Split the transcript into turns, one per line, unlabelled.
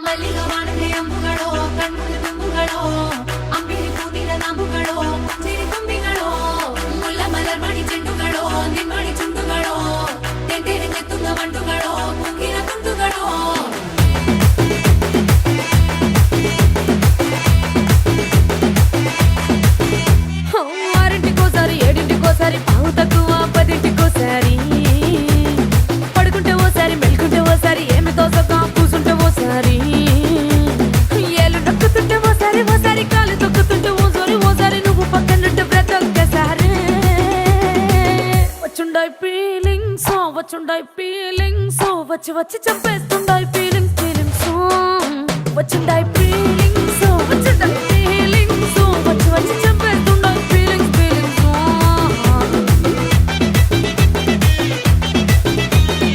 ಮಲ್ಲಿಗ ವಾಣದೆ ಅಂಬುಗಳೋ ಕಣ್ಮುಳ ತುಂಬುಗಳೋ ಅಂಬಿಳಿ ಪೂನಿನ ನಾಂಬುಗಳೋ ಮುಂಜಿರಿ ತುಂಬಿಗಳೋ ಮುಲ್ಲ ಮಲರ್ ಮಣಿ ಚೆಂಡುಗಳೋ ನಿಮ್ಮಣಿ ಚುಂಡುಗಳೋ ತೆಂಟೆರೆ ಚೆತ್ತುಂಗ ಮಂಟುಗಳೋ ಮುಂಗಿನ ತುಂಡುಗಳೋ ఆరింటికోసారి ఏడింటికోసారి పావు తక్కువ పదింటికోసారి పడుకుంటే ఓసారి మెలుకుంటే ఓసారి ఏమి తోసక కూసుంటే ఓసారి ఏలు నొక్కుతుంటే ఓసారి ఓసారి కాలు తొక్కుతుంటే ఓసారి నువ్వు పక్కనుంటే బ్రతొక్కసారి వచ్చుండాయి ఫీలింగ్స్ వచ్చి వచ్చి చంపేస్తుండాయి ఫీలింగ్స్ వచ్చుండాయి ఫీలింగ్స్ వచ్చుండాయి